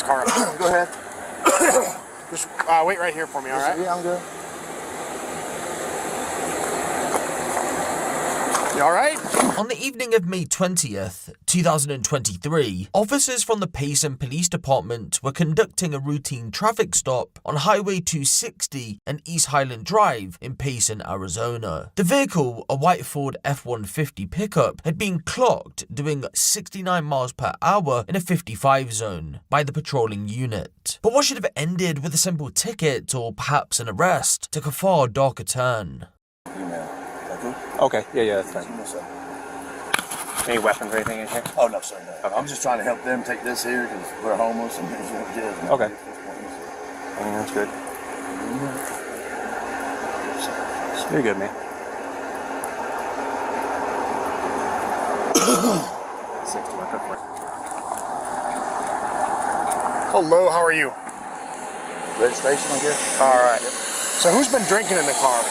car up. Go ahead. Just wait right here for me, all right? Yeah, I'm good. You all right? On the evening of May 20th, 2023, officers from the Payson Police Department were conducting a routine traffic stop on Highway 260 and East Highland Drive in Payson, Arizona. The vehicle, a white Ford F-150 pickup, had been clocked doing 69 miles per hour in a 55 zone by the patrolling unit. But what should have ended with a simple ticket or perhaps an arrest took a far darker turn. Okay, yeah, that's fine. Any weapons or anything in here? Oh, no, sir, no. Okay. I'm just trying to help them take this here because we're homeless and things like this. Okay. That's good. You're good, man. 60, Hello, how are you? Registration, I guess? All right. So who's been drinking in the car?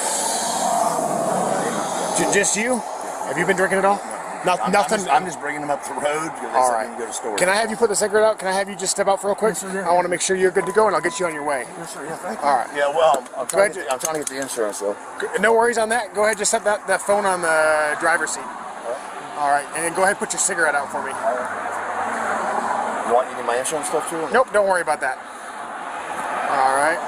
Just you? Have you been drinking at all? Nothing. I'm just bringing them up the road because they said we can go to store. Can I have you put the cigarette out? Can I have you just step out for real quick? Yes, sir, yeah. I want to make sure you're good to go, and I'll get you on your way. Yes, sir. Yeah, thank you. All right. Yeah, well, I'm trying to get the insurance, though. No worries on that. Go ahead, just set that phone on the driver's seat. All right, and then go ahead and put your cigarette out for me. You want any of my insurance stuff, too? Nope, don't worry about that. All right.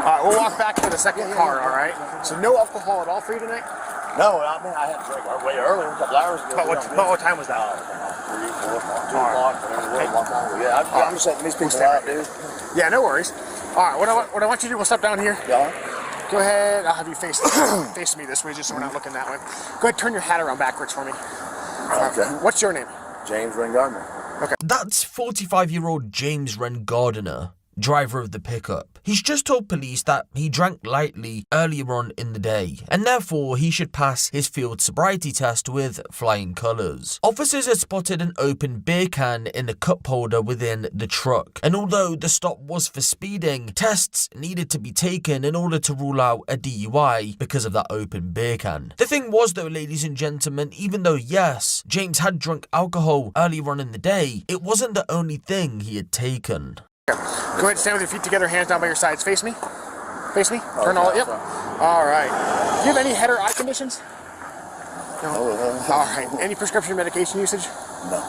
All right, we'll walk back to the second car, all right? So no alcohol at all for you tonight? No, I mean, I had to drink way earlier, a couple hours ago. But what time was that? 3, 4, 2 o'clock, Yeah, I'm just letting these people out, dude. Yeah, no worries. All right, what I want you to do, we'll step down here. Yeah. Go ahead, I'll have you face me this way just so we're not looking that way. Go ahead, turn your hat around backwards for me. Okay. What's your name? James Wren Gardner. Okay. That's 45-year-old James Wren Gardner, driver of the pickup. He's just told police that he drank lightly earlier on in the day, and therefore he should pass his field sobriety test with flying colours. Officers had spotted an open beer can in the cup holder within the truck, and although the stop was for speeding, tests needed to be taken in order to rule out a DUI because of that open beer can. The thing was though, ladies and gentlemen, even though yes, James had drunk alcohol earlier on in the day, it wasn't the only thing he had taken. Go ahead and stand with your feet together, hands down by your sides. Face me. Face me. Turn all. Yep. All right. Do you have any head or eye conditions? No. All right. Any prescription medication usage? No.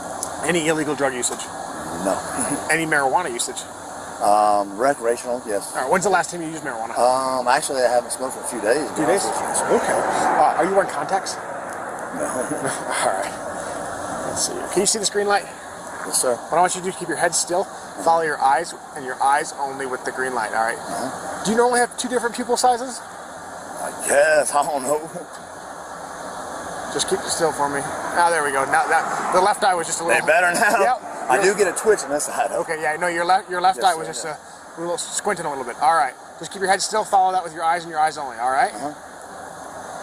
Any illegal drug usage? No. Any marijuana usage? Recreational, yes. All right. When's the last time you used marijuana? Actually, I haven't smoked for a few days. A few days? Okay. Are you wearing contacts? No. All right. Let's see. Can you see this green light? Yes, sir. What I want you to do is keep your head still, follow your eyes, and your eyes only with the green light, all right? Do you normally have 2 different pupil sizes? I guess. I don't know. Just keep it still for me. Ah, there we go. Now the left eye was just a little... They better now? Yep. I do get a twitch on this side. Okay, yeah, no, your left Yes, eye was sir, just a little squinting a little bit. All right. Just keep your head still, follow that with your eyes and your eyes only, all right?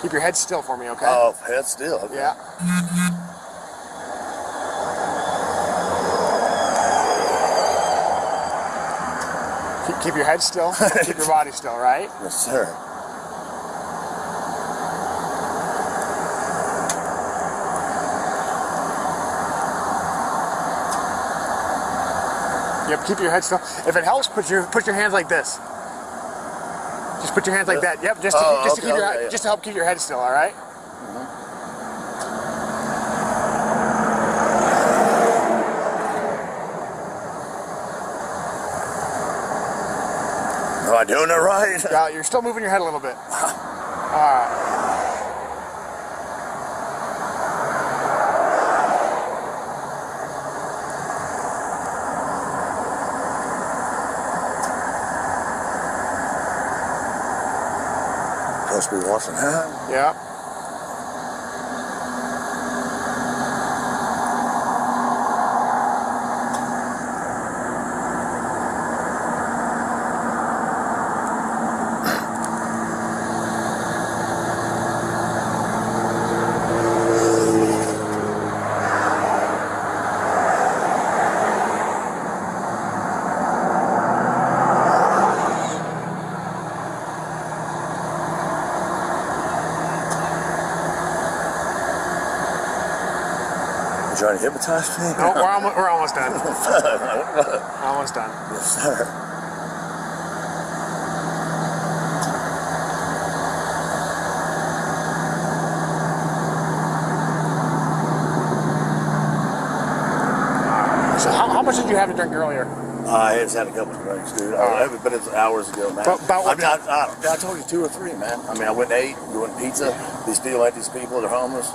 Keep your head still for me, okay? Oh, head still. Okay. Yeah. Keep your head still, keep your body still, right? Yes, sir. Yep, keep your head still. If it helps, put your hands like this. Just put your hands like that. Yep, just to help keep your head still, all right? Am I doing it right? Yeah, you're still moving your head a little bit. All right. Supposed to be washing hands. Yeah. trying to hypnotize me? No, we're almost done. Almost done. Yes, sir. So how much did you have to drink earlier? I just had a couple of drinks, dude. But it's hours ago, man. About what I told you 2 or 3, man. I mean, I went and ate, doing pizza. These people, they're homeless.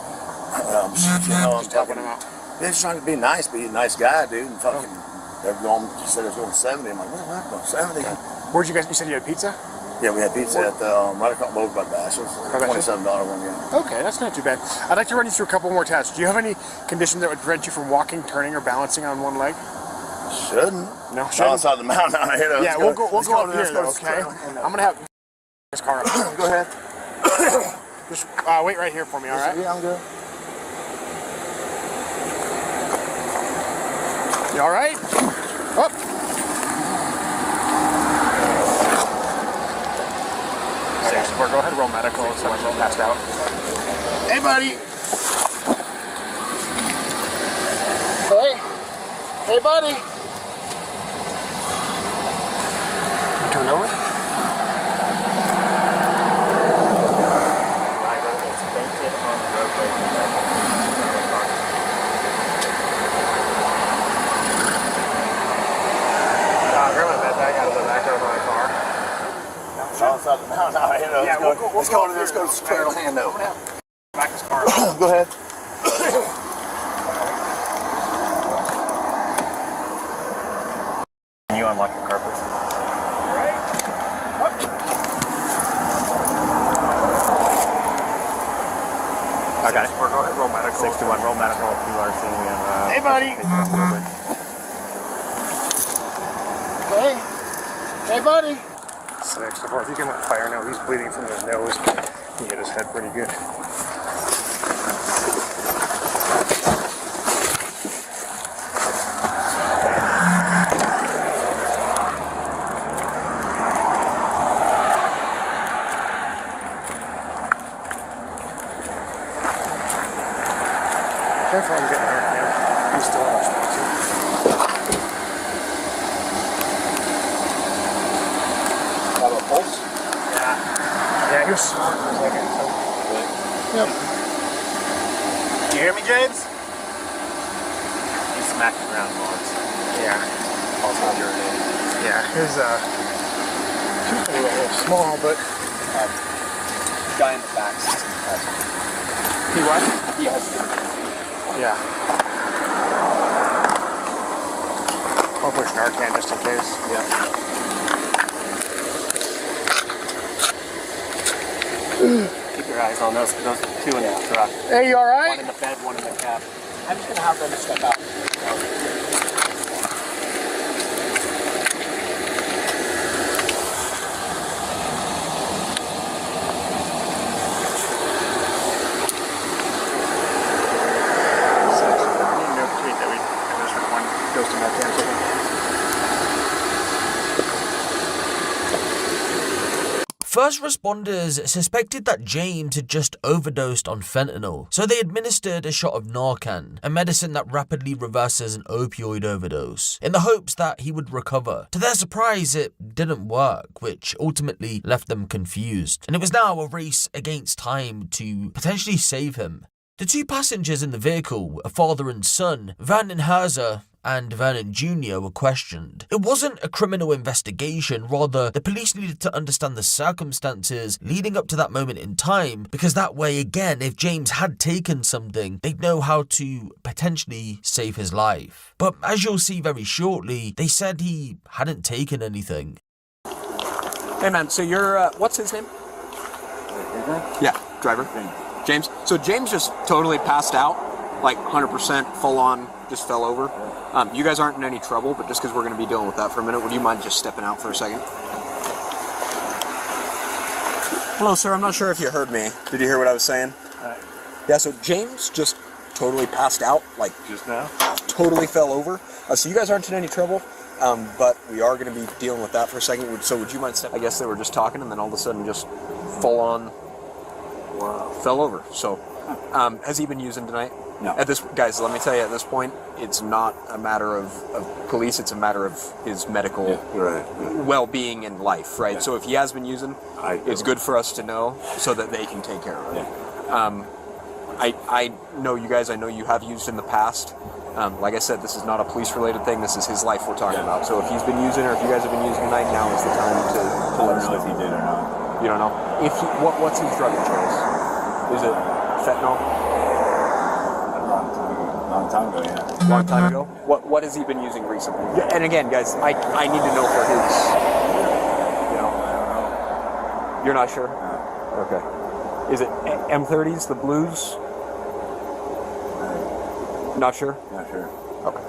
I'm just helping them out. They're just trying to be nice, be a nice guy, dude. And fucking, they're going. She said it was going 70. I'm like, what happened? 70? Where'd you guys? You said you had pizza? Yeah, we had pizza at the right across over by Bashas. $27 one, yeah. Okay, that's not too bad. I'd like to run you through a couple more tests. Do you have any condition that would prevent you from walking, turning, or balancing on one leg? Shouldn't. No, shouldn't. Outside the mountain out here. Yeah, we'll go up here, though, okay? I'm gonna have this car up. Go ahead. Just wait right here for me, all right? Yeah, I'm good. You all right? Up. Go ahead, roll medical. Someone's passed out. Hey, buddy. Hey, buddy. Turn over. Outside the mountain out here. Yeah, we'll go Let's go to Trail Hand over. Back this car. Go ahead. Can you unlock your car, please? Okay. We're going to roll medical. 61, roll medical, QRC, and Hey, buddy. Hey, buddy. 6 to 4. If you can let fire now, he's bleeding from his nose. He hit his head pretty good. Careful, I'm getting hurt now. He's still unresponsive. Got a pulse? Yeah, he was smart for a second. So. Yep. you hear me, James? You smacked the ground once. Yeah. Also urinated. Yeah. His tooth was a little small, but Guy in the back. he what? Yes. Yeah. I'll push Narcan just in case. Yeah. Keep your eyes on those 2 in the truck. Hey, you all right? One in the bed, one in the cab. I'm just gonna have them step out. First responders suspected that James had just overdosed on fentanyl, so they administered a shot of Narcan, a medicine that rapidly reverses an opioid overdose, in the hopes that he would recover. To their surprise, it didn't work, which ultimately left them confused, and it was now a race against time to potentially save him. The 2 passengers in the vehicle, a father and son, Vernon Herzer and Vernon Jr. were questioned. It wasn't a criminal investigation, rather the police needed to understand the circumstances leading up to that moment in time, because that way, again, if James had taken something, they'd know how to potentially save his life. But as you'll see very shortly, they said he hadn't taken anything. Hey man, so you're, what's his name? Yeah, driver. James. So James just totally passed out, like 100% full on, just fell over. You guys aren't in any trouble, but just because we're going to be dealing with that for a minute, would you mind just stepping out for a second? Hello, sir. I'm not sure if you heard me. Did you hear what I was saying? Yeah, so James just totally passed out, like Just now? totally fell over. So you guys aren't in any trouble, but we are going to be dealing with that for a second. So would you mind stepping? I guess they were just talking, and then all of a sudden just full on fell over. So has he been using tonight? No. Guys, let me tell you, at this point, it's not a matter of police, it's a matter of his medical well-being and life, right? Yeah. So if he has been using, it's good for us to know so that they can take care of it. Yeah. I know you guys, I know you have used in the past. Like I said, this is not a police-related thing, this is his life we're talking about. So if he's been using, or if you guys have been using tonight, now is the time to let us know if he did or not. You don't know? What's his drug of choice? Is it fentanyl? Long time ago, yeah. Long time ago? What has he been using recently? And again, guys, I need to know for his, you know. You're not sure? No. Okay. Is it M30s, the blues? Not sure? Not sure. Okay.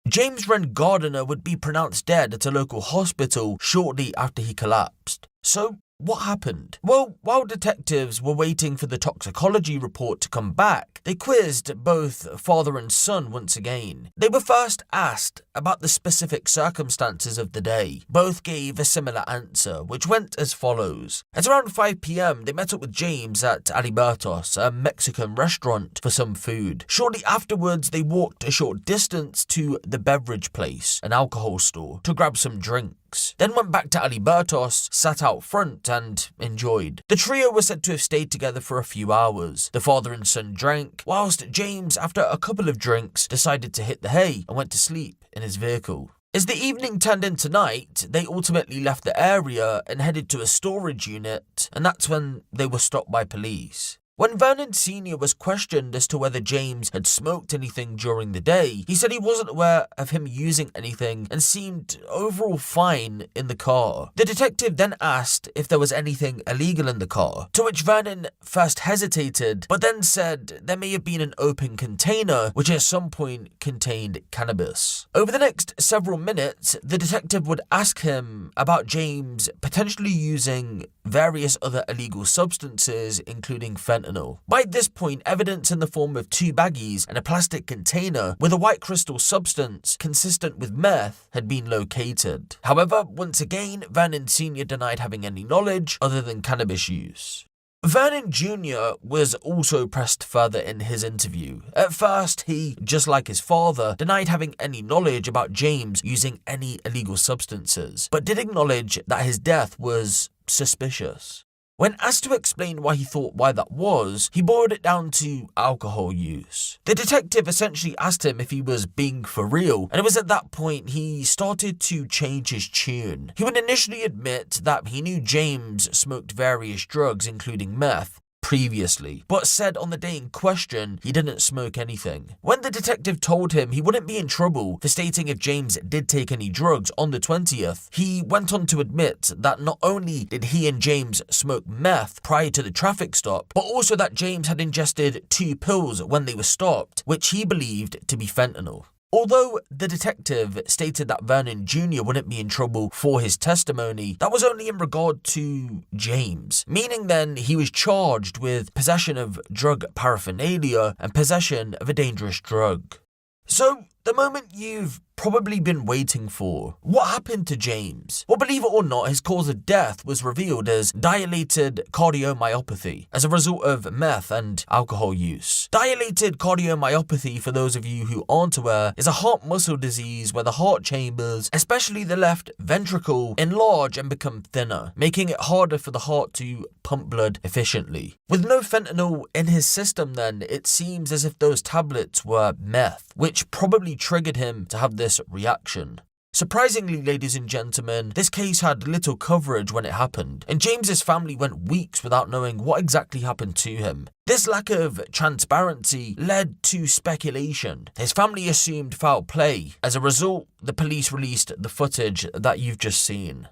James Wren Gardiner would be pronounced dead at a local hospital shortly after he collapsed. So, what happened? Well, while detectives were waiting for the toxicology report to come back, they quizzed both father and son once again. They were first asked about the specific circumstances of the day. Both gave a similar answer, which went as follows. At around 5 p.m, they met up with James at Alibertos, a Mexican restaurant, for some food. Shortly afterwards, they walked a short distance to the beverage place, an alcohol store, to grab some drinks. Then went back to Alibertos, sat out front and enjoyed. The trio were said to have stayed together for a few hours. The father and son drank, whilst James, after a couple of drinks, decided to hit the hay and went to sleep in his vehicle. As the evening turned into night, they ultimately left the area and headed to a storage unit, and that's when they were stopped by police. When Vernon Sr. was questioned as to whether James had smoked anything during the day, he said he wasn't aware of him using anything and seemed overall fine in the car. The detective then asked if there was anything illegal in the car, to which Vernon first hesitated, but then said there may have been an open container which at some point contained cannabis. Over the next several minutes, the detective would ask him about James potentially using various other illegal substances, including fentanyl. By this point, evidence in the form of 2 baggies and a plastic container with a white crystal substance consistent with meth had been located. However, once again, Vernon Sr. denied having any knowledge other than cannabis use. Vernon Jr. was also pressed further in his interview. At first, he, just like his father, denied having any knowledge about James using any illegal substances, but did acknowledge that his death was suspicious. When asked to explain why he thought why that was, he boiled it down to alcohol use. The detective essentially asked him if he was being for real, and it was at that point he started to change his tune. He would initially admit that he knew James smoked various drugs, including meth, previously, but said on the day in question he didn't smoke anything. When the detective told him he wouldn't be in trouble for stating if James did take any drugs on the 20th, he went on to admit that not only did he and James smoke meth prior to the traffic stop, but also that James had ingested 2 pills when they were stopped, which he believed to be fentanyl. Although the detective stated that Vernon Jr. wouldn't be in trouble for his testimony, that was only in regard to James, meaning then he was charged with possession of drug paraphernalia and possession of a dangerous drug. So, the moment you've probably been waiting for. What happened to James? Well, believe it or not, his cause of death was revealed as dilated cardiomyopathy as a result of meth and alcohol use. Dilated cardiomyopathy, for those of you who aren't aware, is a heart muscle disease where the heart chambers, especially the left ventricle, enlarge and become thinner, making it harder for the heart to pump blood efficiently. With no fentanyl in his system then, it seems as if those tablets were meth, which probably triggered him to have this reaction. Surprisingly, ladies and gentlemen, this case had little coverage when it happened, and James's family went weeks without knowing what exactly happened to him. This lack of transparency led to speculation. His family assumed foul play. As a result, the police released the footage that you've just seen.